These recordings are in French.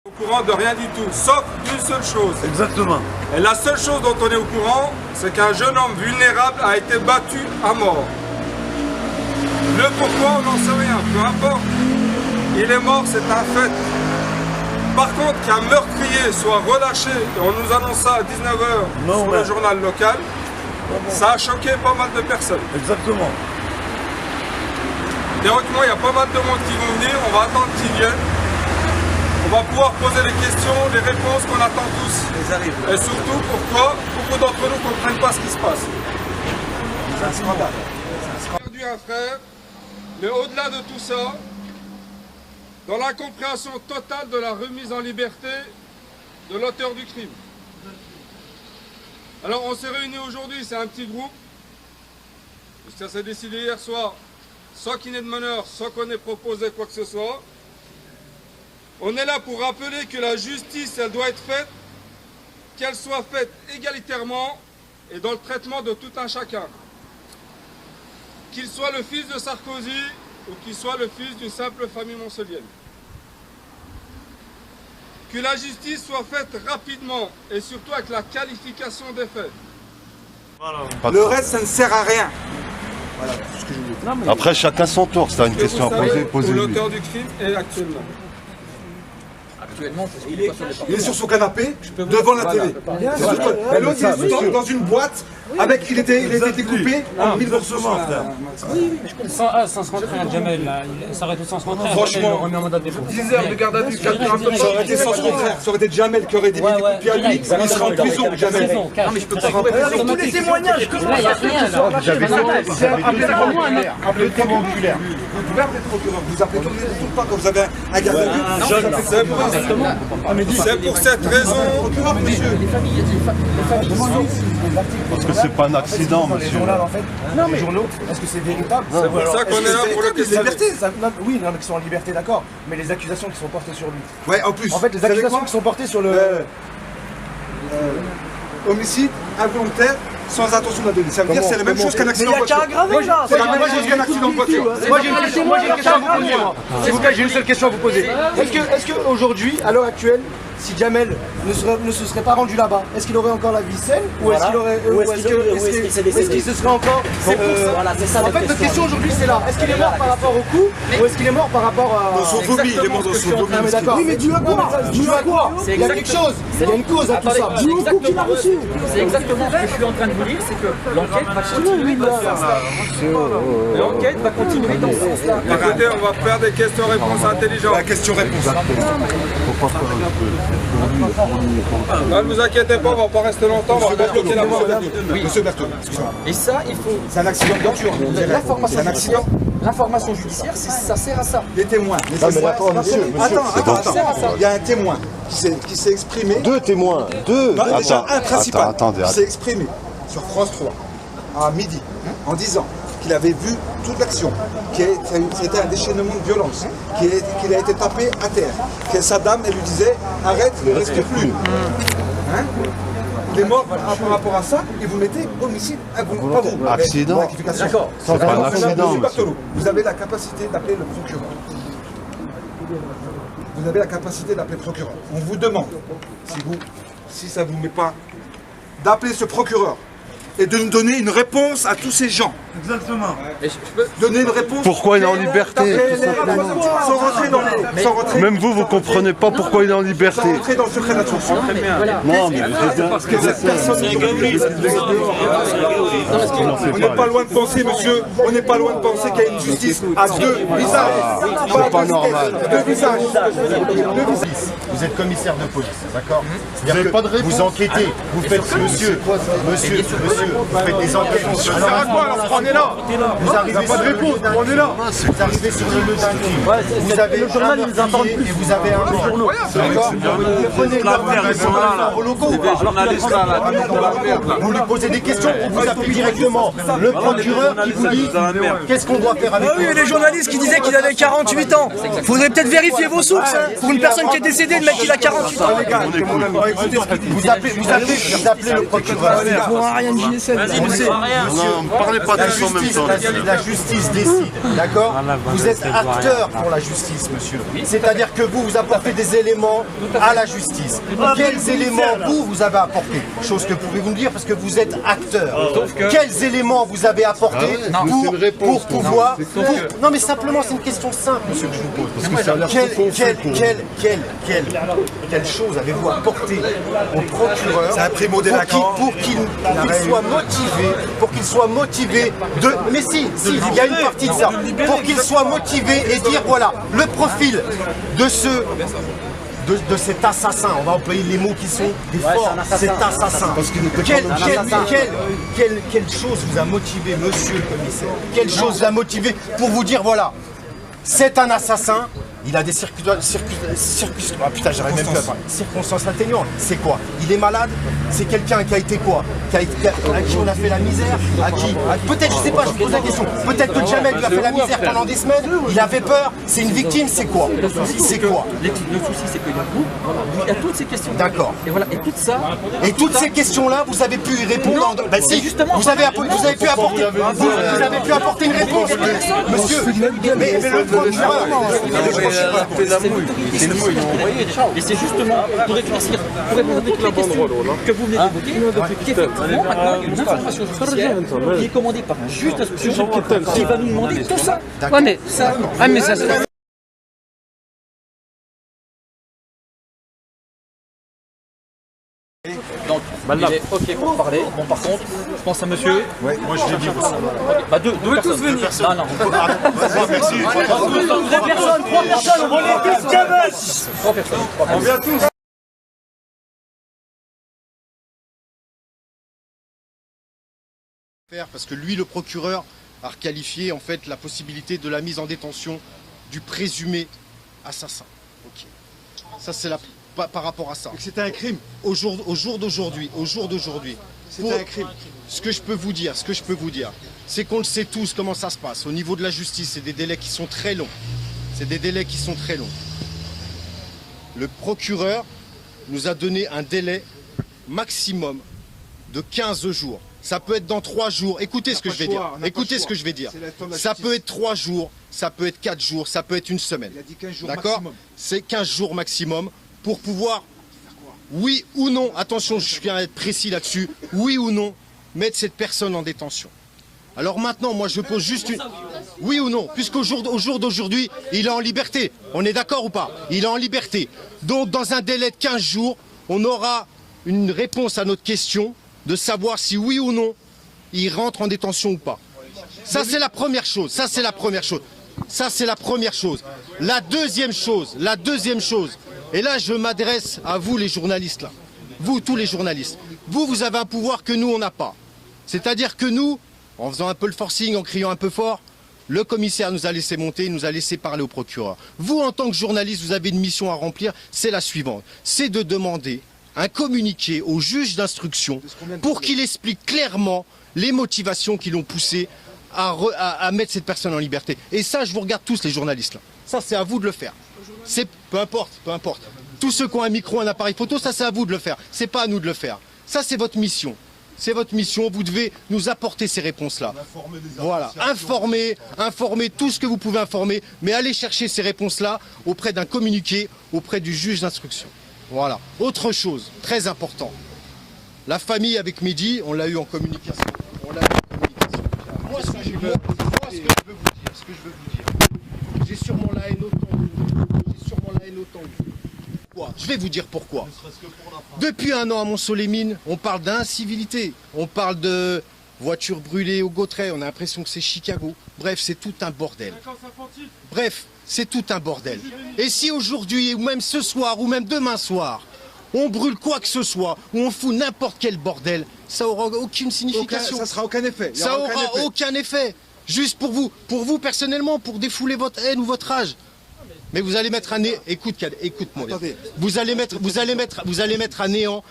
Au courant de rien du tout, sauf une seule chose. Exactement. Et la seule chose dont on est au courant, c'est qu'un jeune homme vulnérable a été battu à mort. Le pourquoi, on n'en sait rien, peu importe. Il est mort, c'est un fait. Par contre, qu'un meurtrier soit relâché, et on nous annonce ça à 19h sur le journal local, ça a choqué pas mal de personnes. Exactement. Théoriquement, il y a pas mal de monde qui vont venir, on va attendre qu'ils viennent. On va pouvoir poser les questions, les réponses qu'on attend tous. Et surtout, pourquoi beaucoup d'entre nous ne comprennent pas ce qui se passe. C'est un scandale. On a perdu un frère, mais au-delà de tout ça, dans l'incompréhension totale de la remise en liberté de l'auteur du crime. Alors on s'est réunis aujourd'hui, c'est un petit groupe, ça s'est décidé hier soir, sans qu'il n'y ait de meneur, sans qu'on ait proposé quoi que ce soit. On est là pour rappeler que la justice, elle doit être faite, qu'elle soit faite égalitairement et dans le traitement de tout un chacun. Qu'il soit le fils de Sarkozy ou qu'il soit le fils d'une simple famille moncelienne. Que la justice soit faite rapidement et surtout avec la qualification des faits. Le reste, ça ne sert à rien. Voilà, tout ce que je voulais dire. Après, chacun son tour. Si tu as une question à poser, Où posez-lui. l'auteur du crime est actuellement. Il est sur son canapé, devant la télé. Et l'autre, il est dans une boîte, avec, il était découpé en 1000 morceaux. Sans se rentrer à Jamel, là, il s'arrête tout sans se rentrer. Franchement, remet en mandat de dépôt. 10 heures de garde à vue, 4 heures de ça aurait été sans son frère. Ça aurait été Jamel qui aurait été mis des coups de pied à lui. Il serait en prison, Jamel. Non, mais je peux pas rentrer. Avec tous les témoignages, Là, il n'y a rien. Appelez le témoin oculaire. Vous pouvez appeler le procureur. Vous appelez tout le temps quand vous avez un garde à vue. C'est pour cette raison. Parce que c'est pas un accident, monsieur. Non mais journaux, est-ce que c'est véritable? C'est pour ça qu'on est là pour le questionner. Oui, non, mais qui sont en liberté, d'accord. Mais les accusations qui sont portées sur lui. Ouais, en plus. En fait, les accusations qui sont portées sur le. Homicide involontaire sans intention d'abandonner. Ça veut dire que c'est la même chose qu'un accident de voiture. là. C'est la même chose qu'un accident de voiture. Moi j'ai une question à vous poser. S'il vous plaît, j'ai une seule question à vous poser. Est-ce que aujourd'hui, à l'heure actuelle, si Jamel ne se serait pas rendu là-bas, est-ce qu'il aurait encore la vie saine ou est-ce qu'il aurait est-ce qu'il se serait encore voilà, c'est ça. En fait, notre question aujourd'hui c'est là. Est-ce qu'il est mort par rapport au coup ou est-ce qu'il est mort par rapport à Dans son vomi, il est mort dans son vomi. D'accord. Oui, mais dû à quoi? Dû à quoi? Il y a quelque chose. Il y a une cause à tout ça. Dû au coup qu'il a reçu. C'est exactement ce que je suis en train de vous dire, c'est que l'enquête va continuer dans ce sens-là. L'enquête va continuer dans ce sens-là. Écoutez, on va faire des questions-réponses intelligentes. La question-réponse. Ne vous inquiétez pas, on va pas rester longtemps, on va pas bloquer la voie. Monsieur Berthelot, excusez-moi. Et ça, il faut. C'est un accident de voiture. C'est un accident. L'information judiciaire, ça sert à ça. Les témoins. Attends. Il y a un témoin qui s'est exprimé. Deux témoins. Deux. Non, déjà un principal Attendez. qui s'est exprimé sur France 3 à midi en disant qu'il avait vu toute l'action, c'était un déchaînement de violence, qu'il a été tapé à terre, que sa dame, elle lui disait arrête, ne respire plus. Hein? Il est mort par rapport à ça et vous mettez homicide involontaire. Accident. D'accord. C'est pas un accident, Monsieur monsieur. Berthelot, vous avez la capacité d'appeler le procureur. Vous avez la capacité d'appeler le procureur. On vous demande, si ça ne vous met pas, d'appeler ce procureur et de nous donner une réponse à tous ces gens. Exactement. Donner une réponse. Pourquoi il est en liberté, tout simplement. Sans rentrer dans les... Même vous comprenez pas pourquoi il est en liberté. Sans rentrer dans le secret d'instruction. Non, mais vous êtes Parce que cette personne... On n'est pas loin de penser, monsieur, on n'est pas loin de penser qu'il y a une justice à deux visages. C'est pas normal. Deux visages. Vous êtes commissaire de police, d'accord? Vous n'avez pas de réponse. Vous enquêtez, vous faites monsieur, vous faites des enquêtes. On est là. Vous arrivez sur le lieu on est là. Vous arrivez sur le lieu d'un crime. Vous avez un meurtrier et vous avez un mort. D'accord? Vous prenez au logo. Vous lui posez des questions, vous appelez directement le procureur qui vous dit qu'est-ce qu'on doit faire avec Oui, les journalistes qui disaient qu'il avait 48 ans. Faudrait peut-être vérifier vos sources. Pour une personne qui est décédée, le mec il a 48 ans. vous appelez le procureur. Pour un rien de JSL. Non, ne parlez pas de la justice décide, d'accord? Vous êtes acteur pour la justice, monsieur. C'est-à-dire que vous apportez des éléments à la justice. Quels éléments vous avez apporté? Chose que pouvez-vous me dire parce que vous êtes acteur. Quels éléments vous avez apporté pour pouvoir... Non mais simplement c'est une question simple, monsieur, que je vous pose. Quelle chose avez-vous apporté au procureur pour qu'il soit motivé de... Mais si, il y a une partie de ça. Pour qu'il soit motivé et dire voilà, le profil de cet assassin, on va employer les mots qui sont des forts, cet assassin. Quelle chose vous a motivé, monsieur le commissaire? Quelle chose vous a motivé pour vous dire voilà, c'est un assassin, il a des circonstances atténuantes. C'est quoi? Il est malade? C'est quelqu'un qui a été quoi? À qui on a fait la misère? Peut-être, je sais pas, je vous pose la question. Peut-être que Jamel lui a fait la misère pendant des semaines, il avait peur, c'est une victime, c'est quoi? C'est quoi? Le souci, c'est qu'il y a toutes ces questions. D'accord. Et voilà, et tout ça. Et toutes ces questions-là, vous avez pu y répondre. C'est justement. Vous avez pu apporter une réponse, monsieur. Mais le procureur. Et c'est justement pour éclaircir, pour répondre à toutes les questions que vous venez d'évoquer, qu'effectivement, maintenant, il y a une information judiciaire qui est commandée par un juge d'instruction qui va nous demander tout ça. Ouais, mais ça. Ah, mais ça. Donc, il est OK pour parler. Bon, par contre, je pense à monsieur. Ouais, moi je l'ai dit aussi. Okay. Bah, deux personnes. Non, non. Merci. Vous êtes personne, 3 personnes. On est tous gamins. 3 personnes. On vient tous. Parce que lui, le procureur, a requalifié en fait la possibilité de la mise en détention du présumé assassin. Ok. Ça c'est par rapport à ça. C'était un crime. Au jour d'aujourd'hui. C'était un crime. Ce que je peux vous dire, c'est qu'on le sait tous comment ça se passe. Au niveau de la justice, c'est des délais qui sont très longs. Le procureur nous a donné un délai maximum de 15 jours. Ça peut être dans 3 jours. Écoutez ce que je vais dire. Ça peut être 3 jours, ça peut être 4 jours, ça peut être une semaine. Il a dit 15 jours d'accord maximum. C'est 15 jours maximum pour pouvoir, oui ou non, attention, je viens être précis là-dessus, oui ou non, mettre cette personne en détention. Alors maintenant, moi je pose juste une... Oui ou non, puisqu'au jour d'aujourd'hui, il est en liberté. On est d'accord ou pas? Il est en liberté. Donc dans un délai de 15 jours, on aura une réponse à notre question de savoir si oui ou non, il rentre en détention ou pas. Ça c'est la première chose. La deuxième chose, et là je m'adresse à vous les journalistes là, vous tous les journalistes, vous avez un pouvoir que nous on n'a pas. C'est-à-dire que nous, en faisant un peu le forcing, en criant un peu fort, le commissaire nous a laissé monter, nous a laissé parler au procureur. Vous en tant que journaliste, vous avez une mission à remplir, c'est la suivante, c'est de demander un communiqué au juge d'instruction pour qu'il explique clairement les motivations qui l'ont poussé à mettre cette personne en liberté. Et ça, je vous regarde tous les journalistes là. Ça, c'est à vous de le faire. Peu importe. Tous ceux qui ont un micro, un appareil photo, ça c'est à vous de le faire. C'est pas à nous de le faire. Ça, c'est votre mission. Vous devez nous apporter ces réponses-là. Voilà, informer tout ce que vous pouvez informer, mais allez chercher ces réponses-là auprès d'un communiqué, auprès du juge d'instruction. Voilà. Autre chose, très important. La famille avec Mehdi, on l'a eu en communication. Moi, ce que je veux vous dire, j'ai sûrement la haine autant que vous. Pourquoi ? Je vais vous dire pourquoi. Depuis 1 an à Mont-Soleil-Mines, on parle d'incivilité. On parle de voitures brûlées au Gautret. On a l'impression que c'est Chicago. Bref, c'est tout un bordel. Et si aujourd'hui, ou même ce soir, ou même demain soir, on brûle quoi que ce soit, ou on fout n'importe quel bordel, ça aura aucune signification. Ça sera aucun effet. Ça aura aucun effet. Juste pour vous personnellement, pour défouler votre haine ou votre rage. Mais vous allez mettre à néant. Écoute-moi bien. Vous allez mettre à néant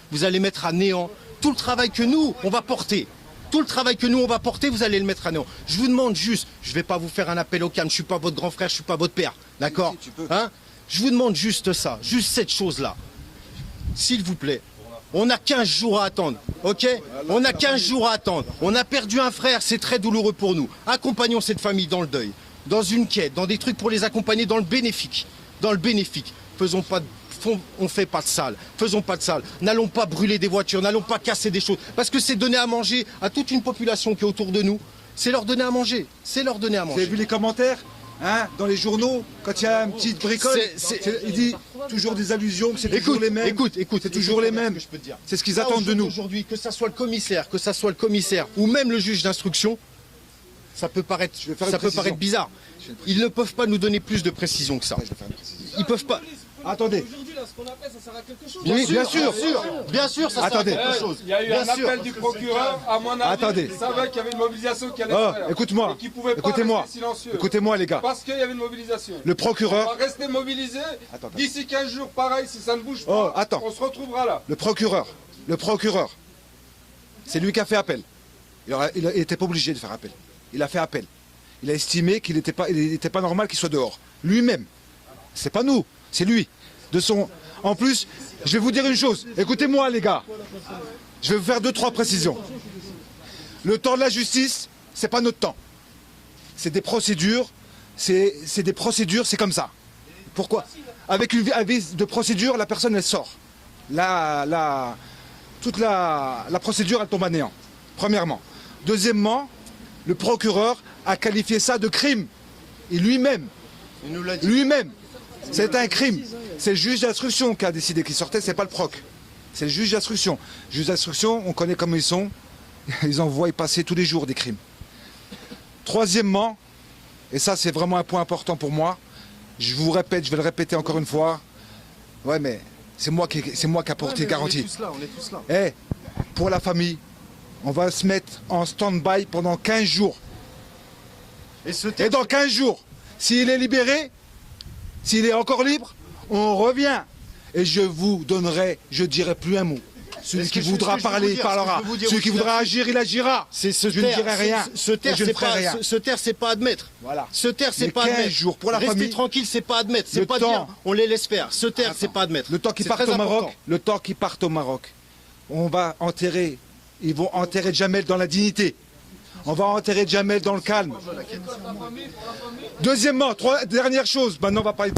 tout le travail que nous on va porter. Vous allez le mettre à néant. Je vous demande juste, je ne vais pas vous faire un appel au calme, je ne suis pas votre grand frère, je ne suis pas votre père, d'accord? Je vous demande juste ça, juste cette chose-là. S'il vous plaît, On a 15 jours à attendre, ok? On a 15 jours à attendre. On a perdu un frère, c'est très douloureux pour nous. Accompagnons cette famille dans le deuil, dans une quête, dans des trucs pour les accompagner dans le bénéfique. Dans le bénéfique. On fait pas de sale. Faisons pas de sale. N'allons pas brûler des voitures, n'allons pas casser des choses. Parce que c'est donner à manger à toute une population qui est autour de nous. C'est leur donner à manger. C'est leur donner à manger. Vous avez vu les commentaires hein, dans les journaux, quand il y a une petite bricole, il dit toujours des allusions, que c'est toujours les mêmes. Écoute, c'est toujours les mêmes. C'est ce qu'ils attendent de nous. Aujourd'hui, que ça soit le commissaire, ou même le juge d'instruction, ça peut paraître bizarre. Ils ne peuvent pas nous donner plus de précision que ça. Ils peuvent pas. Attendez. Aujourd'hui, là, ce qu'on appelle, ça sert à quelque chose. Oui, bien sûr, ça sert à quelque chose. Il y a eu un appel du procureur, à mon avis, Attendez. il savait qu'il y avait une mobilisation qui allait se faire. Écoute-moi, et qu'il pouvait pas rester silencieux. écoutez-moi les gars. Parce qu'il y avait une mobilisation. Le procureur... On va rester mobilisé. D'ici 15 jours, pareil, si ça ne bouge pas, on se retrouvera là. Le procureur, c'est lui qui a fait appel. Il n'était pas obligé de faire appel. Il a fait appel. Il a estimé qu'il n'était pas normal qu'il soit dehors. Lui-même. C'est pas nous, c'est lui. En plus, je vais vous dire une chose. Écoutez-moi les gars. Je vais vous faire 2-3 précisions. Le temps de la justice, c'est pas notre temps. C'est des procédures. C'est des procédures, c'est comme ça. Pourquoi? Avec une avis de procédure, la personne elle sort. Toute la procédure elle tombe à néant. Premièrement. Deuxièmement, le procureur a qualifié ça de crime. Et lui-même. Il nous l'a dit. Lui-même. C'est un crime. C'est le juge d'instruction qui a décidé qu'il sortait, c'est pas le proc. C'est le juge d'instruction. Le juge d'instruction, on connaît comment ils sont. Ils envoient passer tous les jours des crimes. Troisièmement, et ça c'est vraiment un point important pour moi, je vous répète, je vais le répéter encore une fois. Ouais mais c'est moi qui apporte garantie. On est tous là. Pour la famille, on va se mettre en stand-by pendant 15 jours. Et dans 15 jours, s'il est libéré, s'il est encore libre, on revient. Et je vous donnerai, je dirai plus un mot. Celui qui voudra parler, il parlera. Celui qui voudra agir, il agira. Je ne dirai rien. Se taire, c'est pas admettre. Voilà. Se taire, c'est pas admettre. 15 jours pour la famille. Rester tranquille, c'est pas admettre. C'est pas dire, on les laisse faire. Se taire, c'est pas admettre. Le temps qu'ils partent au Maroc, on va enterrer. Ils vont enterrer Djamel dans la dignité. On va enterrer Djamel dans le calme. Deuxièmement, dernière chose. Maintenant, on va parler.